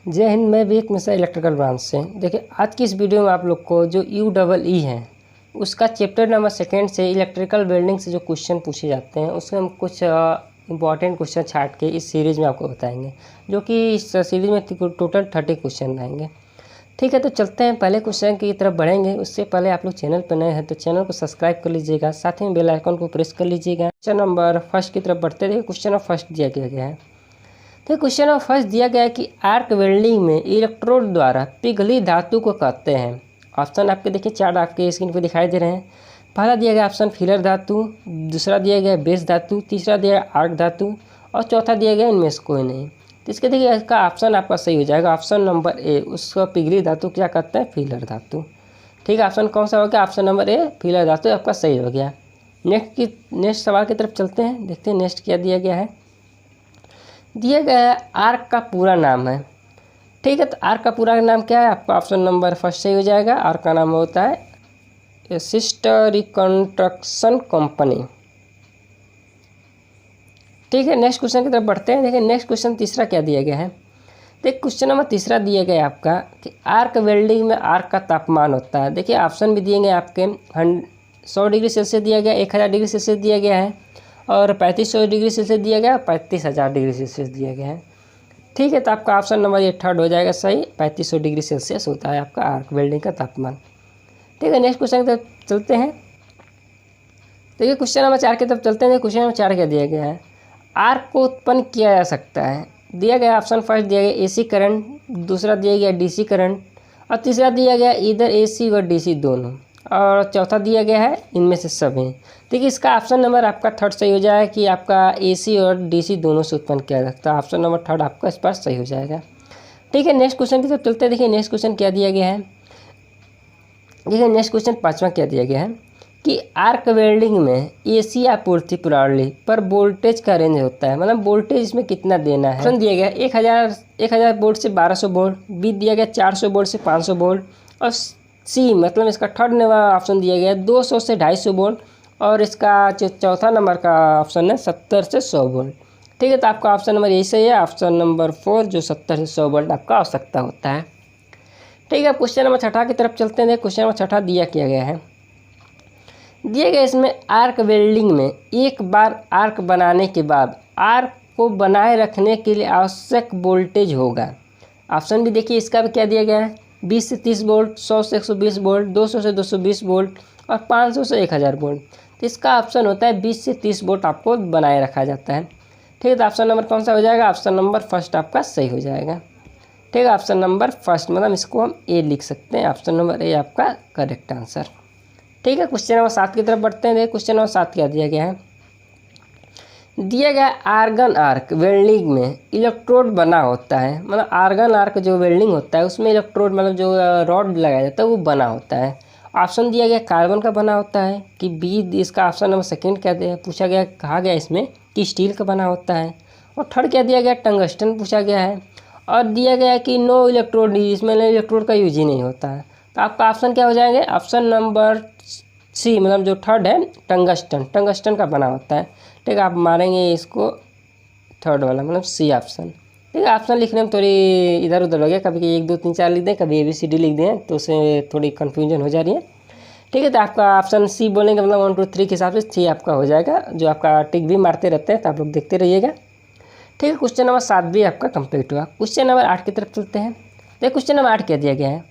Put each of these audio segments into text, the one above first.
जय हिंद। मैं भी एक मिश्रा इलेक्ट्रिकल ब्रांच से। देखिए आज की इस वीडियो में आप लोग को जो UEE है उसका चैप्टर नंबर 2 से इलेक्ट्रिकल वेल्डिंग से जो क्वेश्चन पूछे जाते हैं उसमें हम कुछ इंपॉर्टेंट क्वेश्चन छाट के इस सीरीज़ में आपको बताएंगे, जो कि इस सीरीज़ में टोटल 30 क्वेश्चन रहेंगे। ठीक है, तो चलते हैं पहले क्वेश्चन की तरफ बढ़ेंगे। उससे पहले आप लोग चैनल पर नए हैं तो चैनल को सब्सक्राइब कर लीजिएगा, साथ ही बेल आइकन को प्रेस कर लीजिएगा। क्वेश्चन नंबर 1 की तरफ बढ़ते रहिए। क्वेश्चन नंबर 1 दिया गया है। तो क्वेश्चन नंबर 1 दिया गया है कि आर्क वेल्डिंग में इलेक्ट्रोड द्वारा पिघली धातु को कहते हैं। ऑप्शन आपके देखिए 4 आपके स्क्रीन पर दिखाई दे रहे हैं। पहला दिया गया ऑप्शन फिलर धातु, दूसरा दिया गया बेस धातु, तीसरा दिया गया आर्क धातु और चौथा दिया गया इनमें से कोई नहीं। तो इसके देखिए इसका ऑप्शन आपका सही हो जाएगा। ऑप्शन नंबर ए, उसका पिघली धातु क्या कहते हैं? फिलर धातु। ठीक है, ऑप्शन कौन सा हो गया? ऑप्शन नंबर ए फिलर धातु आपका सही हो गया। नेक्स्ट सवाल की तरफ चलते हैं, देखते हैं नेक्स्ट क्या दिया गया है। दिया गया है आर्क का पूरा नाम है। ठीक है, तो आर्क का पूरा नाम क्या है? आपका ऑप्शन नंबर 1 सही हो जाएगा। आर्क का नाम होता है सिस्टर रिकंस्ट्रक्शन कंपनी। ठीक है, नेक्स्ट क्वेश्चन की तरफ बढ़ते हैं। देखिए नेक्स्ट क्वेश्चन तीसरा क्या दिया गया है। देखिए क्वेश्चन नंबर तीसरा दिया गया है आपका कि आर्क वेल्डिंग में आर्क का तापमान होता है। देखिए ऑप्शन भी दिए गए आपके 100 डिग्री सेल्सियस दिया गया, 1000 डिग्री सेल्सियस दिया गया है और 3500 डिग्री सेल्सियस दिया गया, 35000 डिग्री सेल्सियस दिया गया है। ठीक है, तो आपका ऑप्शन नंबर ये 3rd हो जाएगा सही। 3500 डिग्री सेल्सियस होता है आपका आर्क वेल्डिंग का तापमान। ठीक है, नेक्स्ट क्वेश्चन की तरफ चलते हैं। देखिए क्वेश्चन नंबर 4 की तरफ चलते हैं। क्वेश्चन नंबर 4 क्या दिया गया है। आर्क को उत्पन्न किया जा सकता है। दिया गया ऑप्शन 1 दिया गया AC करंट, दूसरा दिया गया DC करंट और तीसरा दिया गया इधर AC और DC दोनों, और चौथा दिया गया है इनमें से सभी। देखिए इसका ऑप्शन नंबर आपका 3rd सही हो जाएगा कि आपका AC और DC दोनों से उत्पन्न किया जा सकता है। ऑप्शन नंबर 3rd आपका इस पर सही हो जाएगा। ठीक है, नेक्स्ट क्वेश्चन की तरफ चलते हैं। देखिए नेक्स्ट क्वेश्चन क्या दिया गया है। देखिए नेक्स्ट क्वेश्चन 5वां क्या दिया गया है कि आर्क वेल्डिंग में AC आपूर्ति प्रणाली पर वोल्टेज का रेंज होता है, मतलब वोल्टेज इसमें कितना देना है। ऑप्शन दिया गया 1000 वोल्ट से 1200 वोल्ट, बी दिया गया 400 वोल्ट से 500 वोल्ट और सी मतलब इसका 3rd ऑप्शन दिया गया 200 से 250 वोल्ट और इसका जो चौथा नंबर का ऑप्शन है 70 से 100 वोल्ट। ठीक है, तो आपका ऑप्शन नंबर यही सही है, ऑप्शन नंबर 4 जो 70 से 100 वोल्ट आपका आवश्यकता होता है। ठीक है, क्वेश्चन नंबर 6 की तरफ चलते हैं। क्वेश्चन नंबर 6 दिया किया गया है। दिए गए इसमें आर्क वेल्डिंग में एक बार आर्क बनाने के बाद आर्क को बनाए रखने के लिए आवश्यक वोल्टेज होगा। ऑप्शन भी देखिए इसका भी क्या दिया गया है 20 से 30 वोल्ट, 100 से 120 वोल्ट, 200 से 220 वोल्ट और 500 से 1000 वोल्ट। तो इसका ऑप्शन होता है 20 से 30 वोल्ट आपको बनाए रखा जाता है। ठीक है, तो ऑप्शन नंबर कौन सा हो जाएगा? ऑप्शन नंबर 1 आपका सही हो जाएगा। ठीक है, ऑप्शन नंबर 1 मतलब इसको हम ए लिख सकते हैं। ऑप्शन नंबर ए आपका करेक्ट आंसर। ठीक है, क्वेश्चन नंबर 7 की तरफ बढ़ते हैं। देखिए क्वेश्चन नंबर 7 क्या दिया गया है। दिया गया आर्गन आर्क वेल्डिंग में इलेक्ट्रोड बना होता है, मतलब आर्गन आर्क जो वेल्डिंग होता है उसमें इलेक्ट्रोड मतलब जो रॉड लगाया जाता है वो बना होता है। ऑप्शन दिया गया कार्बन का बना होता है कि बी, इसका ऑप्शन नंबर 2 क्या दिया पूछा गया, कहा गया इसमें कि स्टील का बना होता है और 3rd क्या दिया गया टंगस्टन पूछा गया है और दिया गया कि नो इलेक्ट्रोड, इसमें इलेक्ट्रोड का यूज ही नहीं होता है। तो आपका ऑप्शन क्या हो जाएंगे? ऑप्शन नंबर सी मतलब जो 3rd है टंगस्टन का बना होता है। ठीक है, आप मारेंगे इसको 3rd वाला मतलब सी ऑप्शन। ठीक है, ऑप्शन लिखने में थोड़ी इधर उधर हो गया, कभी 1 2 3 4 लिख दें, कभी ABCD लिख दें तो उससे थोड़ी कन्फ्यूजन हो जा रही है। ठीक है, तो आपका ऑप्शन सी बोलेंगे मतलब 1 2 3 के हिसाब से 3 आपका हो जाएगा, जो आपका टिक भी मारते रहते हैं तो आप लोग देखते रहिएगा। ठीक है, क्वेश्चन नंबर 7 भी आपका कंप्लीट हुआ। क्वेश्चन नंबर 8 की तरफ चलते हैं। देखिए क्वेश्चन नंबर 8 क्या दिया गया है।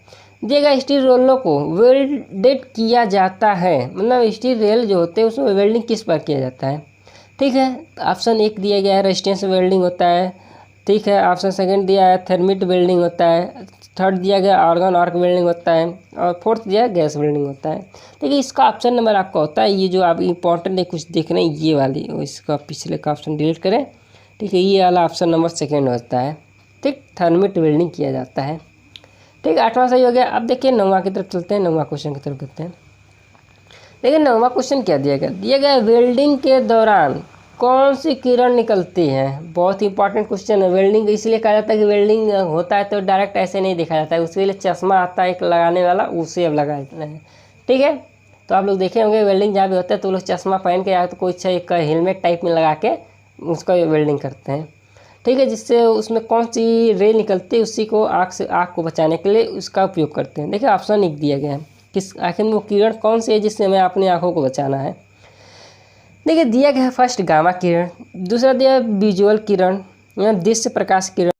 दिए गए स्टील रोलों को वेल्डेड किया जाता है, मतलब स्टील रेल जो होते हैं उसमें वेल्डिंग किस पर किया जाता है। ठीक है, ऑप्शन 1 दिया गया है रेजिस्टेंस वेल्डिंग होता है। ठीक है, ऑप्शन 2 दिया है थर्मिट वेल्डिंग होता है। 3rd दिया गया आर्गन आर्क वेल्डिंग होता है और 4th दिया है गैस वेल्डिंग होता है। ठीक है, इसका ऑप्शन नंबर आपका होता है ये जो आप इंपॉर्टेंट है कुछ देख रहे हैं ये वाली, इसका पिछले का ऑप्शन डिलीट करें। ठीक है, ये वाला ऑप्शन नंबर 2 होता है। ठीक, थर्मिट वेल्डिंग किया जाता है। ठीक है, 8वां सही हो गया। अब देखिए 9वां की तरफ चलते हैं। 9वां क्वेश्चन की तरफ करते हैं। देखिए 9वां क्वेश्चन क्या दिया गया। दिया गया वेल्डिंग के दौरान कौन सी किरण निकलती है। बहुत इंपॉर्टेंट क्वेश्चन है। वेल्डिंग इसलिए कहा जाता है कि वेल्डिंग होता है तो डायरेक्ट ऐसे नहीं देखा जाता है, उसके लिए चश्मा आता है एक लगाने वाला, उसे अब लगा देते हैं। ठीक है, तो आप लोग देखे होंगे वेल्डिंग जहाँ भी होता है तो लोग चश्मा पहन के या तो कोई अच्छा एक हेलमेट टाइप में लगा के उसका वेल्डिंग करते हैं। ठीक है, जिससे उसमें कौन सी रे निकलती है उसी को आँख को बचाने के लिए उसका उपयोग करते हैं। देखिए ऑप्शन 1 दिया गया है, किस आखिर वो किरण कौन सी है जिससे हमें अपनी आँखों को बचाना है। देखिए दिया गया है फर्स्ट गामा किरण, दूसरा दिया है विजुअल किरण या दृश्य प्रकाश किरण,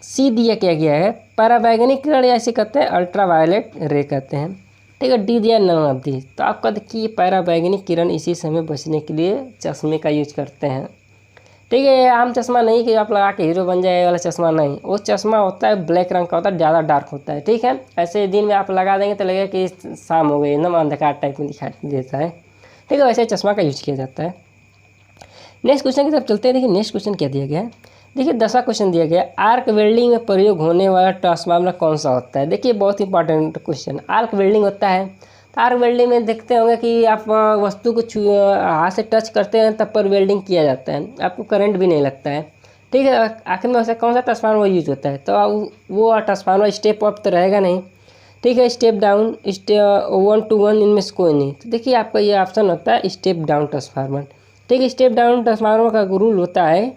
सी दिया क्या गया है पराबैंगनी किरण या इसे कहते हैं अल्ट्रावायलेट रे कहते हैं। ठीक है, डी दिया नन ऑफ दी। तो आपका देखिए पराबैंगनी किरण इसी से हमें बचने के लिए चश्मे का यूज करते हैं। ठीक है, ये आम चश्मा नहीं कि आप लगा के हीरो बन जाए वाला चश्मा नहीं, वो चश्मा होता है ब्लैक रंग का होता है, ज़्यादा डार्क होता है। ठीक है, ऐसे दिन में आप लगा देंगे तो लगेगा कि शाम हो गई, एकदम अंधकार टाइप में दिखाई देता है। ठीक है, वैसे चश्मा का यूज किया जाता है। नेक्स्ट क्वेश्चन की तरफ चलते हैं। देखिए नेक्स्ट क्वेश्चन क्या दिया गया है। देखिए 10वां क्वेश्चन दिया गया है, आर्क वेल्डिंग में प्रयोग होने वाला ट्रांसफार्मर कौन सा होता है। देखिए बहुत इंपॉर्टेंट क्वेश्चन, आर्क वेल्डिंग होता है। तो आर्क वेल्डिंग में देखते होंगे कि आप वस्तु को हाथ से टच करते हैं तब पर वेल्डिंग किया जाता है, आपको करंट भी नहीं लगता है। ठीक है, आखिर में वैसे कौन सा ट्रांसफार्मर यूज होता है, तो वो ट्रांसफार्मर स्टेप अप तो रहेगा नहीं। ठीक है, स्टेप डाउन, 1 to 1 इनमें से कोई नहीं। तो देखिए आपका ये ऑप्शन होता है स्टेप डाउन ट्रांसफार्मर। ठीक है, स्टेप डाउन ट्रांसफार्मर का रूल होता है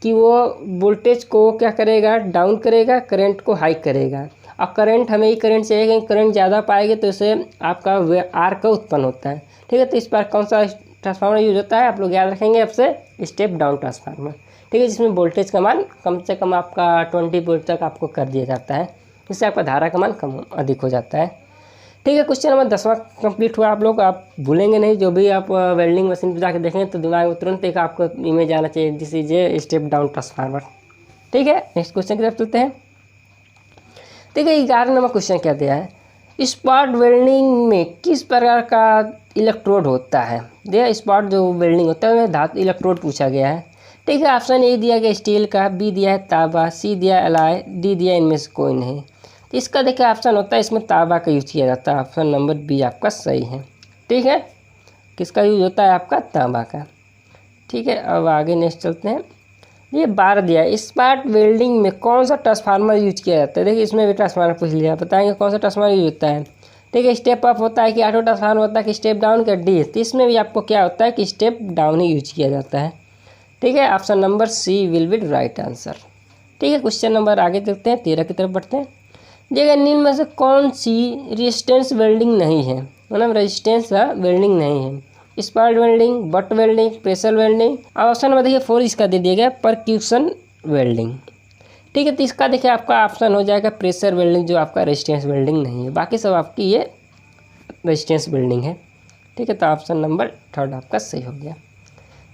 कि वो वोल्टेज को क्या करेगा, डाउन करेगा, करंट को हाई करेगा। और करंट हमें ही करंट चाहिए, कहीं करंट ज़्यादा पाएंगे तो इससे आपका आर्क उत्पन्न होता है। ठीक है, तो इस बार कौन सा ट्रांसफार्मर यूज होता है आप लोग याद रखेंगे आपसे, स्टेप डाउन ट्रांसफार्मर। ठीक है, जिसमें वोल्टेज का मान कम से कम आपका 20 वोल्ट तक आपको कर दिया जाता है, इससे आपका धारा का मान कम अधिक हो जाता है। ठीक है, क्वेश्चन नंबर 10वां कंप्लीट हुआ। आप भूलेंगे नहीं, जो भी आप वेल्डिंग मशीन पर जाकर देखेंगे तो दिमाग में तुरंत एक आपको इमेज आना चाहिए, this is a step down transformer. ठीक है, नेक्स्ट क्वेश्चन की तरफ चलते हैं। देखिए 11 नंबर क्वेश्चन क्या दिया है, स्पॉट वेल्डिंग में किस प्रकार का इलेक्ट्रोड होता है। देखिए स्पॉट जो वेल्डिंग होता है धातु इलेक्ट्रोड पूछा गया है। ठीक है, ऑप्शन ए दिया गया स्टील का, बी दिया है तांबा, सी दिया एलॉय, डी दिया इनमें से कोई नहीं। इसका देखिए ऑप्शन होता है इसमें तांबा का यूज किया जाता है, ऑप्शन नंबर बी आपका सही है। ठीक है, किसका यूज होता है आपका तांबा का। ठीक है, अब आगे नेक्स्ट चलते हैं। ये 12 दिया है, स्पॉट वेल्डिंग में कौन सा ट्रांसफार्मर यूज किया जाता है। देखिए इसमें भी ट्रांसफार्मर पूछ लिया, बताएंगे कौन सा ट्रांसफार्मर यूज होता है। ठीक है, स्टेप अप होता है कि ऑटो ट्रांसफार्मर होता है कि स्टेप डाउन का डी। तो इसमें भी आपको क्या होता है कि स्टेप डाउन ही यूज किया जाता है। ठीक है, option number C will be right answer. ठीक है, क्वेश्चन नंबर आगे चलते हैं, 13 की तरफ बढ़ते हैं। देखिए निम्न में से कौन सी रेजिस्टेंस वेल्डिंग नहीं है, मतलब रेजिस्टेंस का वेल्डिंग नहीं है। Spot welding, butt welding, pressure welding. Option number देखिए 4 इसका दे दिया गया परक्यूशन वेल्डिंग। ठीक है, तो इसका देखिए आपका ऑप्शन हो जाएगा प्रेशर वेल्डिंग, जो आपका रेजिस्टेंस वेल्डिंग नहीं है, बाकी सब आपकी ये रेजिस्टेंस वेल्डिंग है। ठीक है, तो ऑप्शन नंबर 3 आपका सही हो गया।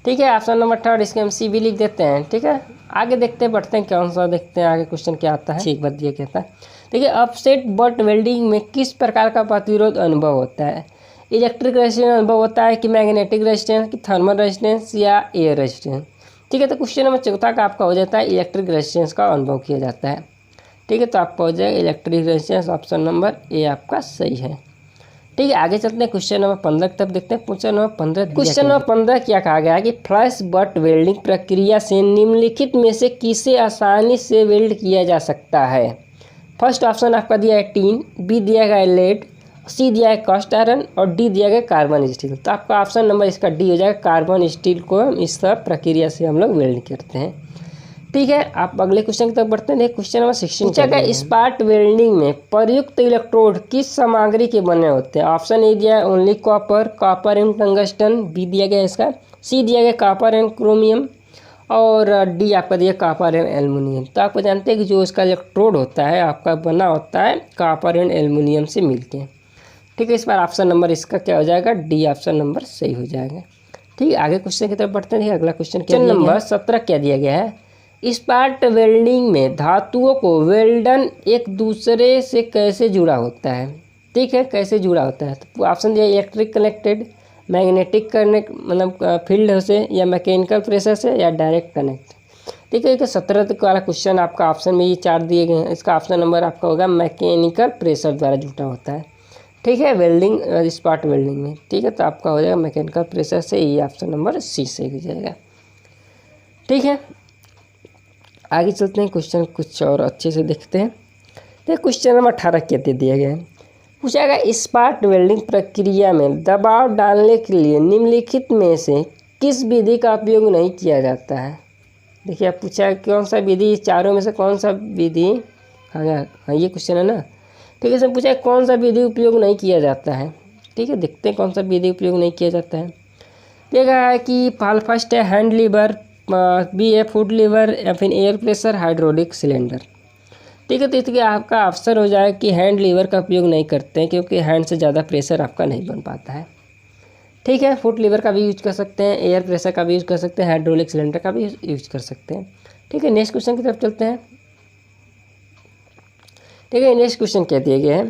ठीक है, ऑप्शन नंबर 3 इसके हम सी भी लिख देते हैं। ठीक है, आगे देखते हैं, बढ़ते हैं कौन सा देखते हैं आगे क्वेश्चन क्या आता है। एक बात दिया कहता है, देखिए अपसेट बट वेल्डिंग में किस प्रकार का प्रतिरोध अनुभव होता है। इलेक्ट्रिक रेजिस्टेंस अनुभव होता है कि मैग्नेटिक रेजिस्टेंस कि थर्मल रेजिस्टेंस या एयर रेजिस्टेंस। ठीक है, तो क्वेश्चन नंबर 4 का आपका हो जाता है इलेक्ट्रिक रेजिस्टेंस का अनुभव किया जाता है। ठीक है, तो आपका हो जाएगा electric resistance, option number A आपका सही है। ठीक है, आगे चलते हैं क्वेश्चन नंबर 15 की तरफ देखते हैं। क्वेश्चन नंबर 15 क्या कहा गया है कि फ्लैश बट वेल्डिंग प्रक्रिया से निम्नलिखित में से किसे आसानी से वेल्ड किया जा सकता है। फर्स्ट ऑप्शन आपका दिया है टीन, बी दिया गया है लेड, सी दिया है कास्ट आयरन और डी दिया गया कार्बन स्टील। तो आपका ऑप्शन नंबर इसका डी हो जाएगा, कार्बन स्टील को हम इस प्रक्रिया से हम लोग वेल्ड करते हैं। ठीक है, आप अगले क्वेश्चन की तरफ बढ़ते हैं। क्वेश्चन नंबर 16 स्पॉट वेल्डिंग में प्रयुक्त इलेक्ट्रोड किस सामग्री के बने होते हैं। ऑप्शन ए दिया है only copper, copper and tungsten, B दिया गया इसका, सी दिया गया कॉपर एंड क्रोमियम और डी आपका दिया कॉपर एंड एल्युमिनियम। तो आपको जानते हैं कि जो इसका इलेक्ट्रोड होता है आपका बना होता है कॉपर एंड एल्युमिनियम से मिलके। ठीक है, इस बार ऑप्शन नंबर इसका क्या हो जाएगा, डी ऑप्शन नंबर सही हो जाएगा। ठीक है, आगे क्वेश्चन की तरफ बढ़ते हैं। अगला क्वेश्चन नंबर 17 क्या दिया गया है, स्पॉट वेल्डिंग में धातुओं को वेल्डन एक दूसरे से कैसे जुड़ा होता है। ठीक है, कैसे जुड़ा होता है, तो ऑप्शन दिया इलेक्ट्रिक कनेक्टेड, मैग्नेटिक कनेक्ट मतलब फील्ड से, या मैकेनिकल प्रेशर से, या डायरेक्ट कनेक्ट। ठीक है, 17 वाला क्वेश्चन आपका ऑप्शन में ये 4 दिए गए हैं, इसका ऑप्शन नंबर आपका होगा मैकेनिकल प्रेशर द्वारा जुटा होता है। ठीक है, वेल्डिंग स्पॉट वेल्डिंग में। ठीक है, तो आपका हो जाएगा मैकेनिकल प्रेशर से, ये ऑप्शन नंबर सी सही हो जाएगा। ठीक है, आगे चलते हैं, क्वेश्चन कुछ और अच्छे से देखते हैं। तो क्वेश्चन नंबर 18 क्या दे दिया गया है, पूछा गया स्पॉट वेल्डिंग प्रक्रिया में दबाव डालने के लिए निम्नलिखित में से किस विधि का उपयोग नहीं किया जाता है। देखिए आप पूछा है कौन सा विधि, चारों में से कौन सा विधि, हाँ ये क्वेश्चन है ना। ठीक है, इसमें पूछा है कौन सा विधि उपयोग नहीं किया जाता है। ठीक है, देखते हैं कौन सा विधि उपयोग नहीं किया जाता है। देखा है कि फर्स्ट है हैंड लीवर, बी है फुट लीवर, या फिर एयर प्रेशर, हाइड्रोलिक सिलेंडर। ठीक है, तो इसके आपका ऑप्शन हो जाए कि हैंड लीवर का उपयोग नहीं करते हैं क्योंकि हैंड से ज़्यादा प्रेशर आपका नहीं बन पाता है। ठीक है, फुट लीवर का भी यूज कर सकते हैं, एयर प्रेशर का भी यूज कर सकते हैं, हाइड्रोलिक सिलेंडर का भी यूज कर सकते हैं। ठीक है, नेक्स्ट क्वेश्चन की तरफ चलते हैं। ठीक है, नेक्स्ट क्वेश्चन क्या दिया गया है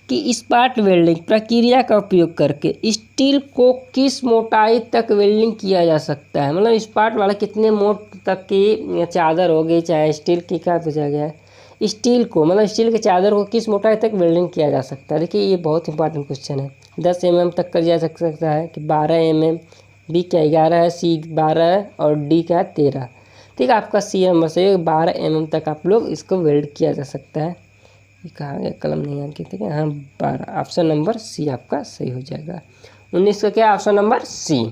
कि स्पाट वेल्डिंग प्रक्रिया का उपयोग करके स्टील को किस मोटाई तक वेल्डिंग किया जा सकता है। मतलब स्पाट वाला कितने मोट तक की चादर हो गई, चाहे स्टील की, क्या पूछा गया है, स्टील को मतलब स्टील के चादर को किस मोटाई तक वेल्डिंग किया जा सकता है। देखिए ये बहुत इंपॉर्टेंट क्वेश्चन है। 10 mm तक कर जा सकता है कि 12 mm, बी क्या 11 है, सी 12 है और डी क्या है 13। ठीक है, आपका सी नंबर से 12 mm तक आप लोग इसको वेल्ड किया जा सकता है। ये कहा गया, कलम नहीं आती। ठीक है, हाँ 12, ऑप्शन नंबर सी आपका सही हो जाएगा। 19 का क्या, ऑप्शन नंबर सी।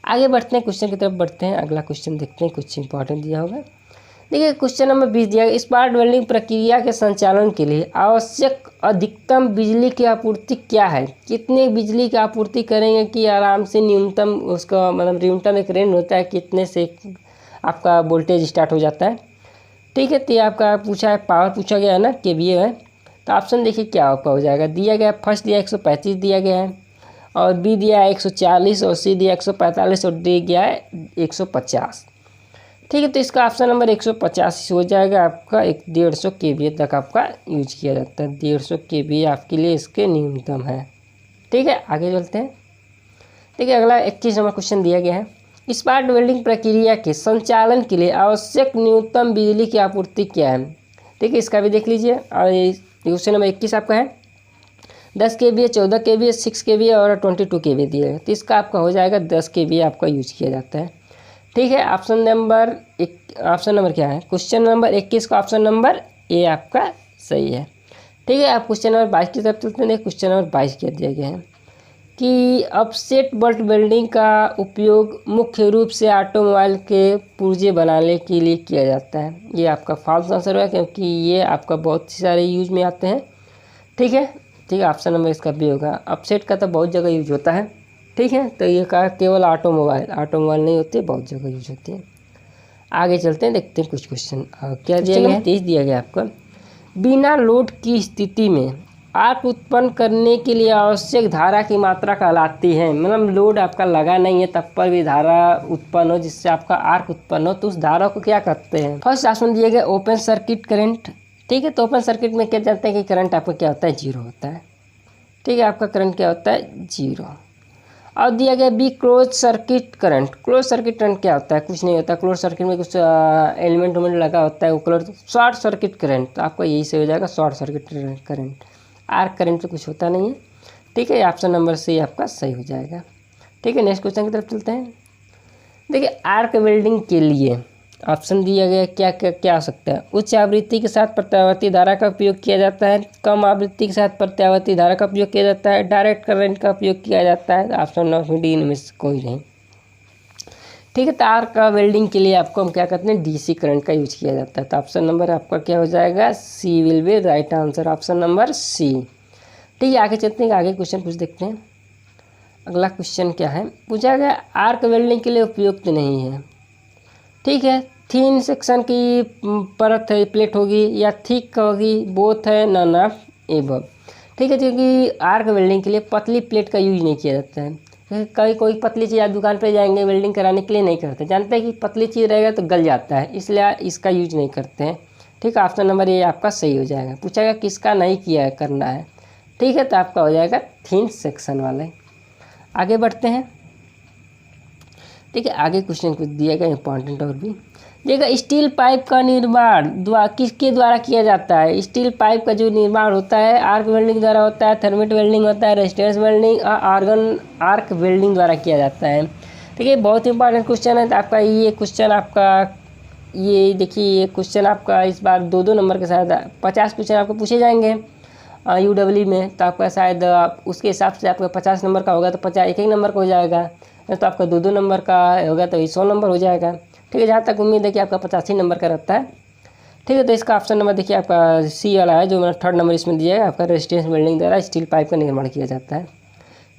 आगे बढ़ते हैं, क्वेश्चन की तरफ बढ़ते हैं। अगला क्वेश्चन देखते हैं, कुछ इंपॉर्टेंट दिया होगा। देखिए क्वेश्चन नंबर 20 दिया गया, स्पाट वेल्डिंग प्रक्रिया के संचालन के लिए आवश्यक अधिकतम बिजली की आपूर्ति क्या है। कितने बिजली की आपूर्ति करेंगे कि आराम से न्यूनतम उसका मतलब न्यूनतम एक रेंज होता है कितने से आपका वोल्टेज स्टार्ट हो जाता है। ठीक है, तो ये आपका पूछा है, पावर पूछा गया है ना, केवीए है। तो ऑप्शन देखिए क्या आपका हो जाएगा। दिया गया फर्स्ट दिया 135 दिया गया है, और बी दिया है 140, और सी दिया 145, और डी गया है 150। ठीक है, तो इसका ऑप्शन नंबर 185 हो जाएगा आपका। 150 केवीए तक आपका यूज किया जाता है। 150 केवीए आपके लिए इसके न्यूनतम है। ठीक है, आगे चलते हैं। देखिए अगला 21 नंबर क्वेश्चन दिया गया है, स्पाट वेल्डिंग प्रक्रिया के संचालन के लिए आवश्यक न्यूनतम बिजली की आपूर्ति क्या है। ठीक है, इसका भी देख लीजिए। और क्वेश्चन नंबर 21 आपका है 10 kVA, 14 kVA, 6 kVA और 22 kVA दिया है। तो इसका आपका हो जाएगा 10 kVA आपका यूज किया जाता है। ठीक है, ऑप्शन नंबर क्या है, क्वेश्चन नंबर 21 का ऑप्शन नंबर ए आपका सही है। ठीक है, आप क्वेश्चन नंबर 22 की तरफ चलते हैं। क्वेश्चन नंबर 22 क्या दिया गया है कि ऑफसेट बट वेल्डिंग का उपयोग मुख्य रूप से ऑटोमोबाइल के पुर्जे बनाने के लिए किया जाता है। ये आपका फॉल्स आंसर है क्योंकि ये आपका बहुत सारे यूज में आते हैं। ठीक है, ऑप्शन नंबर इसका भी होगा। ऑफसेट का तो बहुत जगह यूज होता है। ठीक है, तो ये कहा केवल ऑटोमोबाइल नहीं होते, बहुत जगह यूज होती है। आगे चलते हैं, देखते हैं कुछ क्वेश्चन क्या दिया गया है। 23 दिया गया आपका, बिना लोड की स्थिति में आर्क उत्पन्न करने के लिए आवश्यक धारा की मात्रा कहलाती है। मतलब लोड आपका लगा नहीं है तब पर भी धारा उत्पन्न हो जिससे आपका आर्क उत्पन्न हो, तो उस धारा को क्या कहते हैं। फर्स्ट ऑप्शन दिया गया ओपन सर्किट करंट। ठीक है, तो ओपन सर्किट में क्या जानते हैं कि करंट आपका क्या होता है, जीरो होता है। ठीक है, आपका करंट क्या होता है, जीरो। और दिया गया be close circuit current. Close circuit current क्या होता है, कुछ नहीं होता। क्लोज सर्किट में कुछ एलिमेंट लगा होता है वो क्लोज। शॉर्ट सर्किट करंट, तो आपका यही से हो जाएगा short circuit current. Arc current तो कुछ होता नहीं है। ठीक है, ऑप्शन नंबर सी आपका सही हो जाएगा। ठीक है, नेक्स्ट क्वेश्चन की तरफ चलते हैं। देखिए आर्क वेल्डिंग के लिए ऑप्शन दिया गया क्या क्या क्या हो सकता है। उच्च आवृत्ति के साथ प्रत्यावर्ती धारा का उपयोग किया जाता है, कम आवृत्ति के साथ प्रत्यावर्ती धारा का उपयोग किया जाता है, डायरेक्ट करंट का उपयोग किया जाता है। ऑप्शन नंबर डी में से कोई नहीं। ठीक है, तो आर्क वेल्डिंग के लिए आपको हम क्या कहते हैं, डीसी करंट का यूज किया जाता है। तो ऑप्शन नंबर आपका क्या हो जाएगा, C will be right answer, option number C. ठीक है, आगे चलते हैं, आगे क्वेश्चन कुछ देखते हैं। अगला क्वेश्चन क्या है, पूछा गया आर्क वेल्डिंग के लिए उपयुक्त नहीं है। ठीक है, थिन सेक्शन की परत है, प्लेट होगी या थिक होगी, बोथ है, नन ऑफ एबव। ठीक है, क्योंकि आर्क वेल्डिंग के लिए पतली प्लेट का यूज नहीं किया जाता है। कोई पतली चीज़ आप दुकान पे जाएंगे वेल्डिंग कराने के लिए नहीं करते, जानते हैं कि पतली चीज़ रहेगा तो गल जाता है, इसलिए इसका यूज नहीं करते हैं। ठीक है, ऑप्शन नंबर ये आपका सही हो जाएगा। पूछा गया किसका नहीं किया करना है। ठीक है, तो आपका हो जाएगा थिन सेक्शन वाले। आगे बढ़ते हैं। ठीक है, आगे क्वेश्चन कुछ दिया गया इंपॉर्टेंट और भी देखा, स्टील पाइप का निर्माण किसके द्वारा किया जाता है। स्टील पाइप का जो निर्माण होता है आर्क वेल्डिंग द्वारा होता है, थर्मेट वेल्डिंग होता है, रेजिस्टेंस वेल्डिंग और आर्क वेल्डिंग द्वारा किया जाता है। ठीक है, बहुत इंपॉर्टेंट क्वेश्चन है। तो आपका ये क्वेश्चन आपका ये देखिए, ये क्वेश्चन आपका इस बार 2-2 नंबर के साथ 50 क्वेश्चन आपको पूछे जाएंगे UW में। तो आपका शायद उसके हिसाब से आपका 50 नंबर का होगा तो 50 एक नंबर का हो जाएगा। तो आपका 2-2 नंबर का होगा तो 100 नंबर हो जाएगा। ठीक है, जहाँ तक उम्मीद है कि आपका 85 नंबर का रहता है। ठीक है, तो इसका ऑप्शन नंबर देखिए आपका सी वाला है, जो मेरा 3rd नंबर इसमें दिया है, आपका रेजिस्टेंस वेल्डिंग द्वारा स्टील पाइप का निर्माण किया जाता है।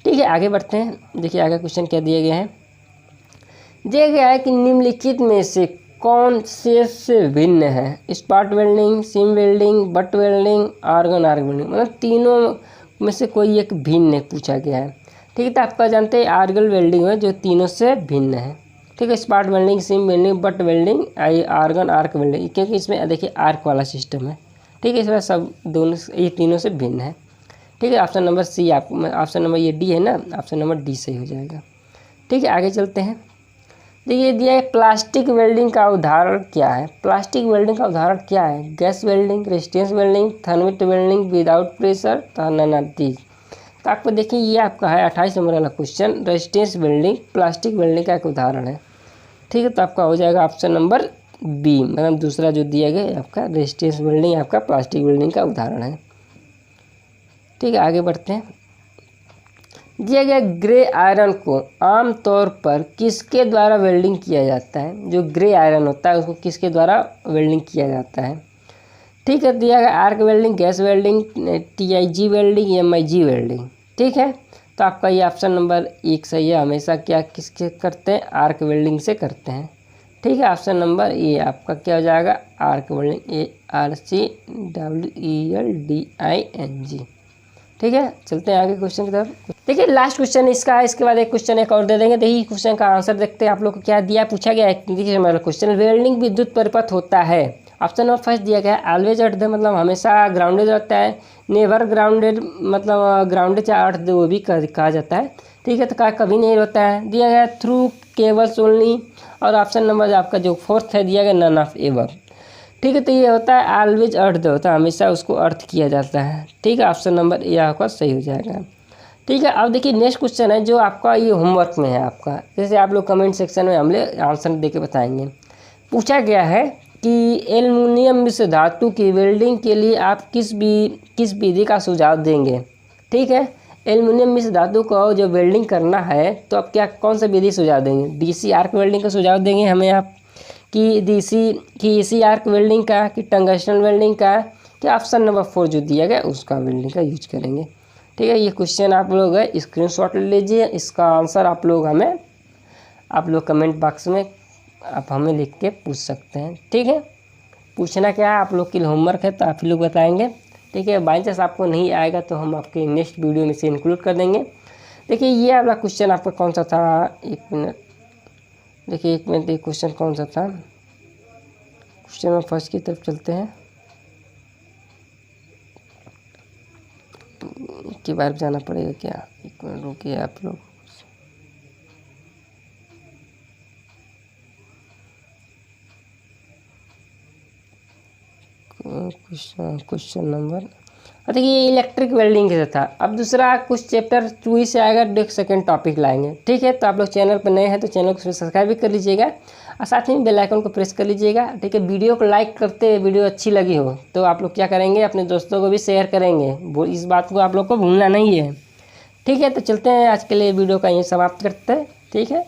ठीक है, आगे बढ़ते हैं। देखिए आगे क्वेश्चन क्या दिए गए हैं। दिया गया है कि निम्नलिखित में से कौन से भिन्न है? Spot welding, seam welding, butt welding, argon arc welding, मतलब तीनों में से कोई एक भिन्न पूछा गया है। ठीक है, तो आपका जानते हैं आर्गन वेल्डिंग है जो तीनों से भिन्न है। ठीक है, spot welding, seam welding, butt welding, argon arc welding, क्योंकि इसमें देखिए आर्क वाला सिस्टम है। ठीक है, इसमें सब दोनों ये तीनों से भिन्न है। ठीक है, ऑप्शन नंबर सी, आप ऑप्शन नंबर ये डी है ना, ऑप्शन नंबर डी सही हो जाएगा। ठीक है, आगे चलते हैं। देखिए दिया है प्लास्टिक वेल्डिंग का उदाहरण क्या है? प्लास्टिक वेल्डिंग का उदाहरण क्या है? Gas welding, resistance welding, thermit welding without pressure, थर्नानाटीज। तो आपको देखिए ये आपका है 28 नंबर वाला question, resistance welding plastic welding का एक उदाहरण है। ठीक है, तो आपका हो जाएगा ऑप्शन नंबर बी, मतलब दूसरा जो दिया गया आपका रेजिस्टेंस वेल्डिंग आपका प्लास्टिक वेल्डिंग का उदाहरण है। ठीक है, आगे बढ़ते हैं। दिया गया ग्रे आयरन को आमतौर पर किसके द्वारा वेल्डिंग किया जाता है? जो ग्रे आयरन होता है उसको किसके द्वारा वेल्डिंग किया जाता है? ठीक है, दिया गया arc welding, gas welding, TIG welding, MIG welding. ठीक है, तो आपका ये ऑप्शन नंबर 1 सही है। हमेशा क्या किसके करते हैं? आर्क वेल्डिंग से करते हैं। ठीक है, ऑप्शन नंबर ए आपका क्या हो जाएगा? Arc welding, ARCWELDING। ठीक है, चलते हैं आगे क्वेश्चन की तरफ। देखिए लास्ट क्वेश्चन इसका है, इसके बाद एक क्वेश्चन एक और दे देंगे। देखिए क्वेश्चन का आंसर देखते हैं आप लोग को क्या दिया, पूछा गया है। देखिए हमारा क्वेश्चन, वेल्डिंग विद्युत परिपथ होता है। ऑप्शन नंबर फर्स्ट दिया गया है ऑलवेज अर्थ, मतलब हमेशा ग्राउंडेड रहता है। नेवर ग्राउंडेड, मतलब ग्राउंडेड चाहे अर्थ दे वो भी कहा जाता है। ठीक है, तो कहा कभी नहीं रहता है। दिया गया थ्रू केबल्स ओनली, और ऑप्शन नंबर आपका जो फोर्थ है दिया गया नन ऑफ एबव। ठीक है, तो ये होता है ऑलवेज अर्थ होता है, हमेशा उसको अर्थ किया जाता है। ठीक है, ऑप्शन नंबर ए आपका सही हो जाएगा। ठीक है, अब देखिए नेक्स्ट क्वेश्चन है जो आपका ये होमवर्क में है आपका, जैसे आप लोग कमेंट सेक्शन में हम लोग आंसर दे के बताएंगे। पूछा गया है कि एल्युमिनियम मिश्र धातु की वेल्डिंग के लिए आप किस विधि का सुझाव देंगे? ठीक है, एल्युमिनियम मिश्र धातु को जो वेल्डिंग करना है तो आप क्या कौन सा विधि सुझाव देंगे? DC आर्क वेल्डिंग का सुझाव देंगे हमें आप, कि AC आर्क वेल्डिंग का, कि टंगस्टन वेल्डिंग का, कि ऑप्शन नंबर 4 जो दिया गया उसका वेल्डिंग का यूज करेंगे? ठीक है, ये क्वेश्चन आप लोग स्क्रीनशॉट ले लीजिए। इसका आंसर आप लोग कमेंट बॉक्स में आप हमें लिख के पूछ सकते हैं। ठीक है, पूछना क्या है आप लोग के लिए होमवर्क है, तो आप लोग बताएंगे। ठीक है, बाई चांस आपको नहीं आएगा तो हम आपके नेक्स्ट वीडियो में से इंक्लूड कर देंगे। देखिए ये वाला क्वेश्चन आपका कौन सा था? एक मिनट, देखिए एक मिनट, ये क्वेश्चन कौन सा था? क्वेश्चन में फर्स्ट की तरफ चलते हैं, एक ही बार जाना पड़ेगा क्या? एक मिनट रुकिए आप लोग। क्वेश्चन नंबर, देखिए ये इलेक्ट्रिक वेल्डिंग का था। अब दूसरा कुछ चैप्टर 2 से आएगा, देख सेकेंड टॉपिक लाएंगे। ठीक है, तो आप लोग चैनल पर नए हैं तो चैनल को सब्सक्राइब भी कर लीजिएगा और साथ ही बेल आइकन को प्रेस कर लीजिएगा। ठीक है, वीडियो को लाइक करते, वीडियो अच्छी लगी हो तो आप लोग क्या करेंगे, अपने दोस्तों को भी शेयर करेंगे। वो इस बात को आप लोग को भूलना नहीं है। ठीक है, तो चलते हैं, आज के लिए वीडियो का यहीं समाप्त करते हैं। ठीक है।